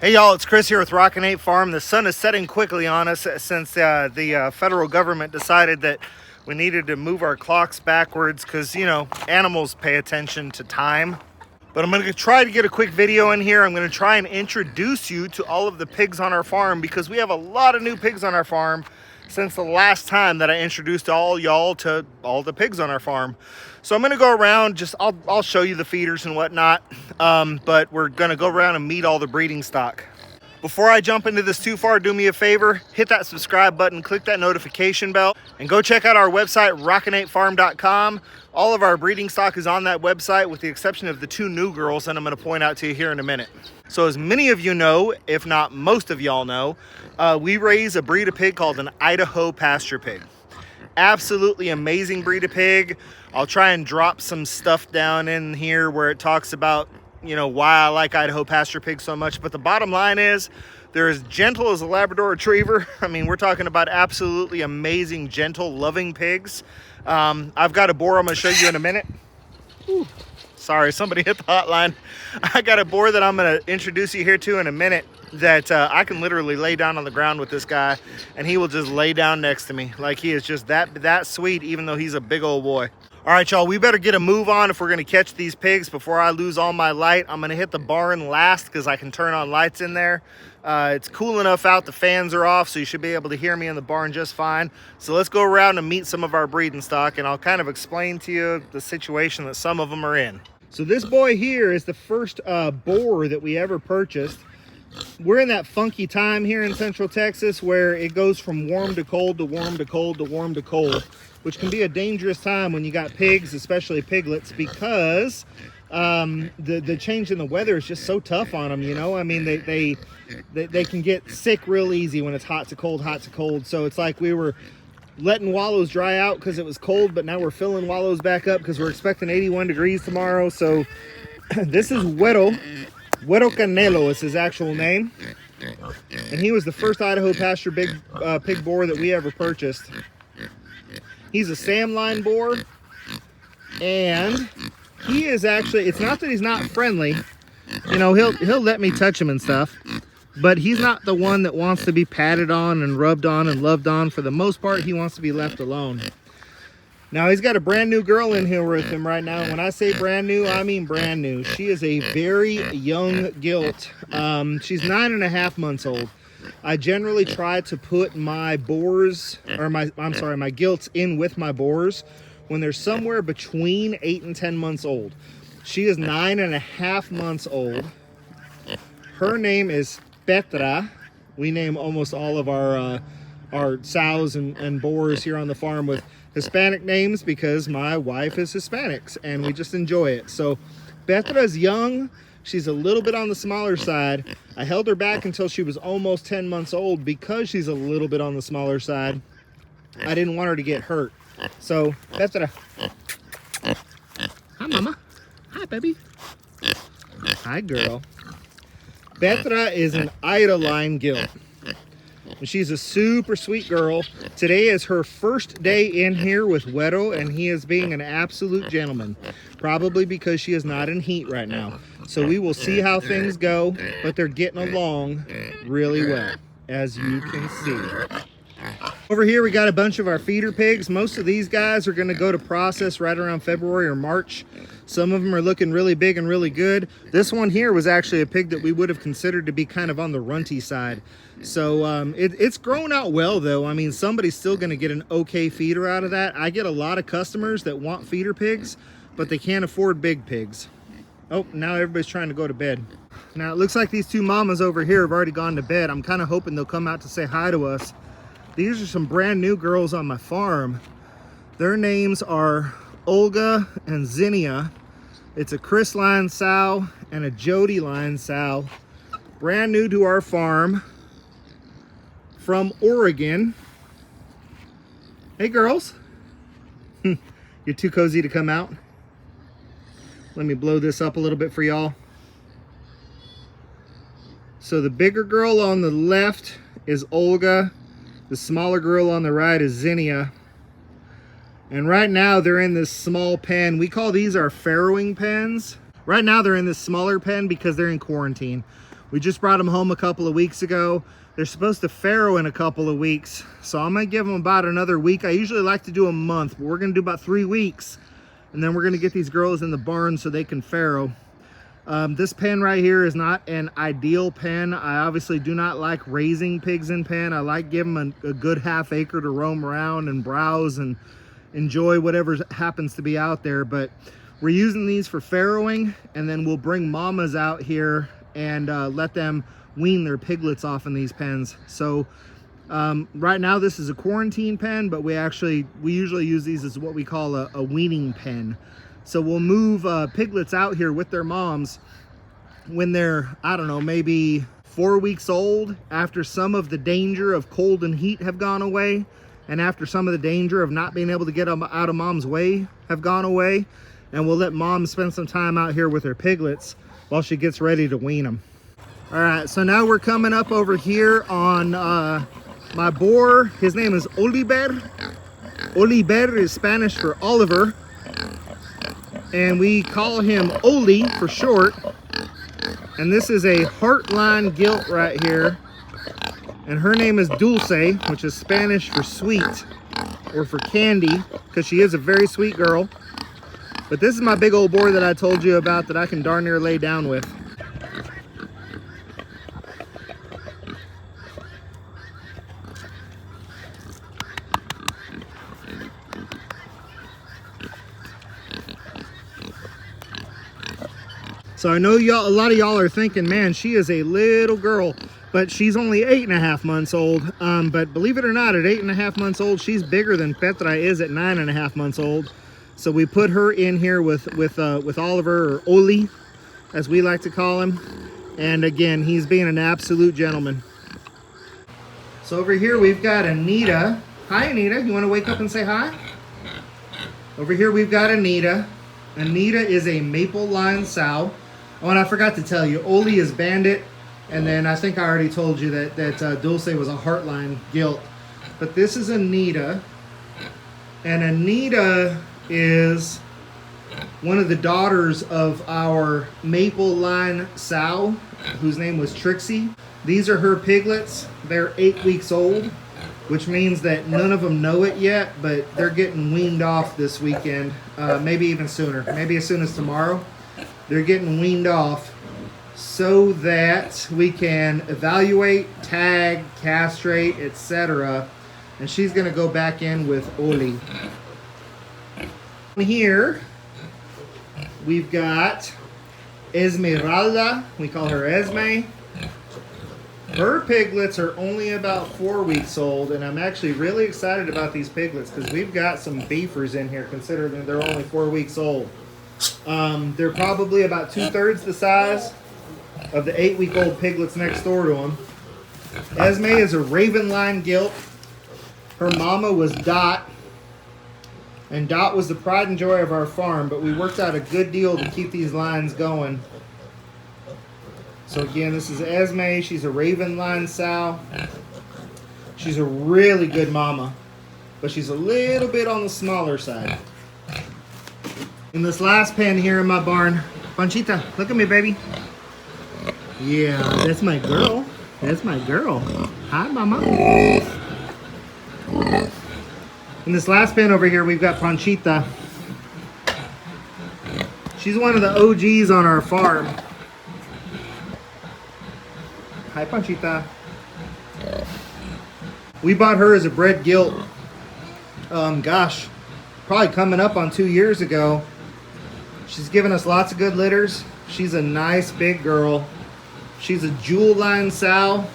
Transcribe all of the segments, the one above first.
Hey y'all, it's Chris here with Rockin Farm. The sun is setting quickly on us since the federal government decided that we needed to move our clocks backwards because, you know, animals pay attention to time. But I'm going to try to get a quick video in here. I'm going to try and introduce you to all of the pigs on our farm because we have a lot of new pigs on our farm since the last time that I introduced all y'all to all the pigs on our farm. So I'm going to go around, I'll show you the feeders and whatnot, but we're going to go around and meet all the breeding stock. Before I jump into this too far, do me a favor, hit that subscribe button, click that notification bell, and go check out our website, rockin8farm.com. All of our breeding stock is on that website with the exception of the two new girls that I'm going to point out to you here in a minute. So as many of you know, if not most of y'all know, we raise a breed of pig called an Idaho pasture pig. Absolutely amazing breed of pig. I'll try and drop some stuff down in here where it talks about, you know, why I like Idaho pasture pigs so much. But the bottom line is they're as gentle as a Labrador Retriever. I mean, we're talking about absolutely amazing, gentle, loving pigs. I've got a boar I'm going to show you in a minute. Ooh, sorry, somebody hit the hotline. I got a boar that I'm going to introduce you here to in a minute that I can literally lay down on the ground with this guy and he will just lay down next to me. Like, he is just that sweet, even though he's a big old boy. All right, y'all, we better get a move on if we're going to catch these pigs before I lose all my light. I'm going to hit the barn last because I can turn on lights in there. It's cool enough out. The fans are off, so you should be able to hear me in the barn just fine. So let's go around and meet some of our breeding stock, and I'll kind of explain to you the situation that some of them are in. So this boy here is the first boar that we ever purchased. We're in that funky time here in Central Texas where it goes from warm to cold to warm to cold to warm to cold, which can be a dangerous time when you got pigs, especially piglets, because the change in the weather is just so tough on them, you know? I mean, they can get sick real easy when it's hot to cold, hot to cold. So it's like we were letting wallows dry out because it was cold, but now we're filling wallows back up because we're expecting 81 degrees tomorrow. So this is Güero Canelo is his actual name. And he was the first Idaho pasture pig boar that we ever purchased. He's a Sam line boar, and he is actually, it's not that he's not friendly, you know, he'll let me touch him and stuff, but he's not the one that wants to be patted on and rubbed on and loved on. For the most part, he wants to be left alone. Now, he's got a brand new girl in here with him right now. When I say brand new, I mean brand new. She is a very young gilt. She's 9.5 months old. I generally try to put my boars, or my gilts in with my boars when they're somewhere between 8 and 10 months old. She is 9.5 months old. Her name is Petra. We name almost all of our sows and boars here on the farm with Hispanic names because my wife is Hispanic and we just enjoy it. So Petra is young. She's a little bit on the smaller side. I held her back until she was almost 10 months old because she's a little bit on the smaller side. I didn't want her to get hurt. So, Petra. Hi, Mama. Hi, baby. Hi, girl. Petra is an Ida line gilt. She's a super sweet girl. Today is her first day in here with Güero, and he is being an absolute gentleman. Probably because she is not in heat right now. So we will see how things go, but they're getting along really well, as you can see. Over here we got a bunch of our feeder pigs. Most of these guys are going to go to process right around February or March. Some of them are looking really big and really good. This one here was actually a pig that we would have considered to be kind of on the runty side. So it's grown out well, though. I mean, somebody's still going to get an okay feeder out of that. I get a lot of customers that want feeder pigs, but they can't afford big pigs. Oh, now everybody's trying to go to bed. Now it looks like these two mamas over here have already gone to bed. I'm kind of hoping they'll come out to say hi to us. These are some brand new girls on my farm. Their names are Olga and Zinnia. It's a Chris line sow and a Jody line sow. Brand new to our farm from Oregon. Hey girls. You're too cozy to come out. Let me blow this up a little bit for y'all. So the bigger girl on the left is Olga. The smaller girl on the right is Zinnia. And right now they're in this small pen. We call these our farrowing pens. Right now they're in this smaller pen because they're in quarantine. We just brought them home a couple of weeks ago. They're supposed to farrow in a couple of weeks, so I'm gonna give them about another week. I usually like to do a month, but we're gonna do about 3 weeks, and then we're gonna get these girls in the barn so they can farrow. This pen right here is not an ideal pen. I obviously do not like raising pigs in pen. I like giving them a good half acre to roam around and browse and enjoy whatever happens to be out there. But we're using these for farrowing, and then we'll bring mamas out here and let them wean their piglets off in these pens. So right now this is a quarantine pen, but we usually use these as what we call a weaning pen. So we'll move piglets out here with their moms when they're, I don't know, maybe 4 weeks old, after some of the danger of cold and heat have gone away, and after some of the danger of not being able to get them out of mom's way have gone away. And we'll let mom spend some time out here with her piglets while she gets ready to wean them. All right, so now we're coming up over here on my boar. His name is Oliver. Oliver is Spanish for Oliver, and we call him Oli for short. And this is a heartline gilt right here, and her name is Dulce, which is Spanish for sweet or for candy, because she is a very sweet girl. But this is my big old boar that I told you about that I can darn near lay down with. So I know y'all, a lot of y'all are thinking, man, she is a little girl, but she's only 8.5 months old. But believe it or not, at 8.5 months old, she's bigger than Petra is at 9.5 months old. So we put her in here with Oliver, or Oli, as we like to call him. And again, he's being an absolute gentleman. So over here we've got Anita. Hi, Anita. You want to wake up and say hi? Over here we've got Anita. Anita is a maple line sow. Oh, and I forgot to tell you, Oli is Bandit, and then I think I already told you that Dulce was a Heartline gilt. But this is Anita, and Anita is one of the daughters of our maple line sow, whose name was Trixie. These are her piglets. They're 8 weeks old, which means that none of them know it yet, but they're getting weaned off this weekend, maybe even sooner, maybe as soon as tomorrow. They're getting weaned off so that we can evaluate, tag, castrate, etc. And she's going to go back in with Oli. Here we've got Esmeralda. We call her Esme. Her piglets are only about 4 weeks old, and I'm actually really excited about these piglets because we've got some beefers in here considering they're only 4 weeks old. They're probably about 2/3 the size of the 8-week-old piglets next door to them. Esme is a Raven line gilt. Her mama was Dot, and Dot was the pride and joy of our farm, but we worked out a good deal to keep these lines going. So again, this is Esme. She's a Raven line sow. She's a really good mama, but she's a little bit on the smaller side. In this last pen here in my barn, Panchita, look at me, baby. Yeah, that's my girl. That's my girl. Hi, mama. In this last pen over here, we've got Panchita. She's one of the OGs on our farm. Hi, Panchita. We bought her as a bred gilt, gosh, probably coming up on 2 years ago. She's given us lots of good litters. She's a nice big girl. She's a jewel line sow,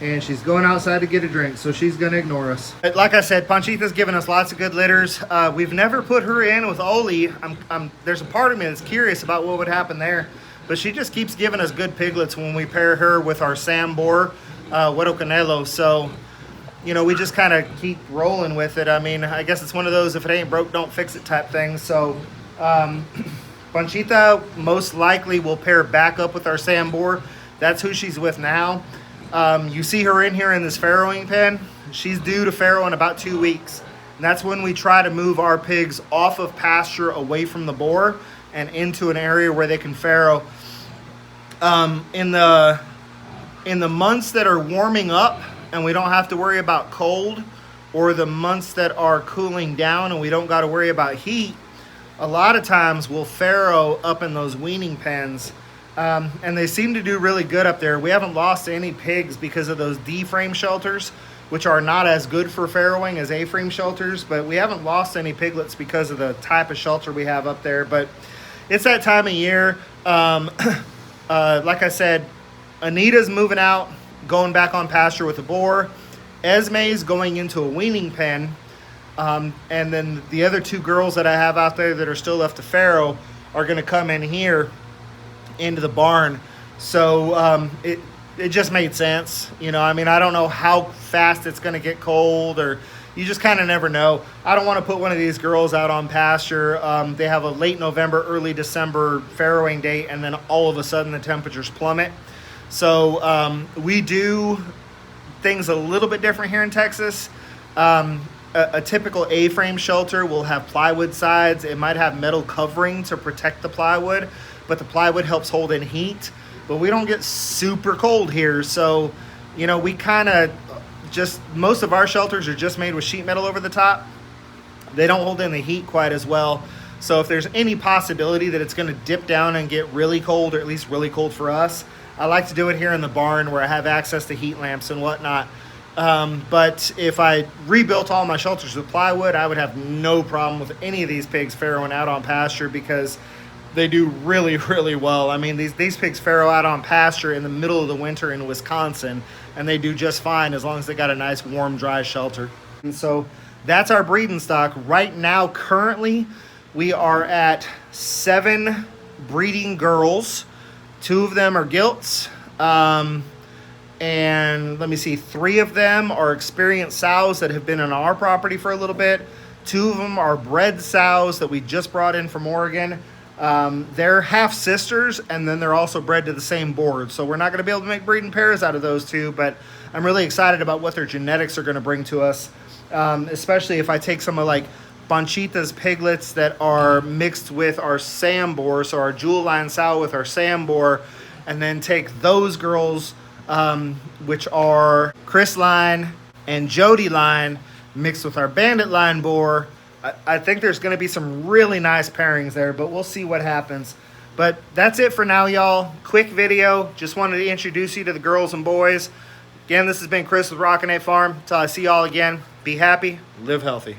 and she's going outside to get a drink, so she's going to ignore us. Like I said, Panchita's given us lots of good litters. We've never put her in with Oli. There's a part of me that's curious about what would happen there. But she just keeps giving us good piglets when we pair her with our Sam Boar, Huero Canelo. So, you know, we just kind of keep rolling with it. I mean, I guess it's one of those if it ain't broke, don't fix it type things. So, Panchita most likely will pair back up with our Sam Boar. That's who she's with now. You see her in here in this farrowing pen. She's due to farrow in about 2 weeks. And that's when we try to move our pigs off of pasture away from the boar and into an area where they can farrow. In the months that are warming up and we don't have to worry about cold, or the months that are cooling down and we don't got to worry about heat, a lot of times we'll farrow up in those weaning pens. And they seem to do really good up there. We haven't lost any pigs because of those D-frame shelters, which are not as good for farrowing as A-frame shelters, but we haven't lost any piglets because of the type of shelter we have up there. But it's that time of year. Like I said, Anita's moving out, going back on pasture with a boar. Esme's going into a weaning pen. And then the other two girls that I have out there that are still left to farrow are going to come in here into the barn. So it just made sense. You know, I mean, I don't know how fast it's going to get cold, or you just kind of never know. I don't want to put one of these girls out on pasture. They have a late November, early December farrowing date, and then all of a sudden the temperatures plummet. So we do things a little bit different here in Texas. A typical A-frame shelter will have plywood sides. It might have metal covering to protect the plywood, but the plywood helps hold in heat. But we don't get super cold here, so you know, we kind of just, most of our shelters are just made with sheet metal over the top. They don't hold in the heat quite as well. So if there's any possibility that it's going to dip down and get really cold, or at least really cold for us, I like to do it here in the barn where I have access to heat lamps and whatnot. But if I rebuilt all my shelters with plywood, I would have no problem with any of these pigs farrowing out on pasture, because they do really, really well. I mean, these pigs farrow out on pasture in the middle of the winter in Wisconsin, and they do just fine as long as they got a nice, warm, dry shelter. And so that's our breeding stock. Right now, currently, we are at 7 breeding girls. 2 of them are gilts. And let me see, 3 of them are experienced sows that have been on our property for a little bit. 2 of them are bred sows that we just brought in from Oregon. They're half sisters, and then they're also bred to the same board. So we're not going to be able to make breeding pairs out of those 2, but I'm really excited about what their genetics are going to bring to us, especially if I take some of like Bonchita's piglets that are mixed with our Sam boar, so our jewel line sow with our Sam boar, and then take those girls, which are Chris line and Jody line, mixed with our Bandit line boar. I think there's going to be some really nice pairings there, but we'll see what happens. But that's it for now, y'all. Quick video. Just wanted to introduce you to the girls and boys. Again, this has been Chris with Rockin Farm. Until I see y'all again, be happy, live healthy.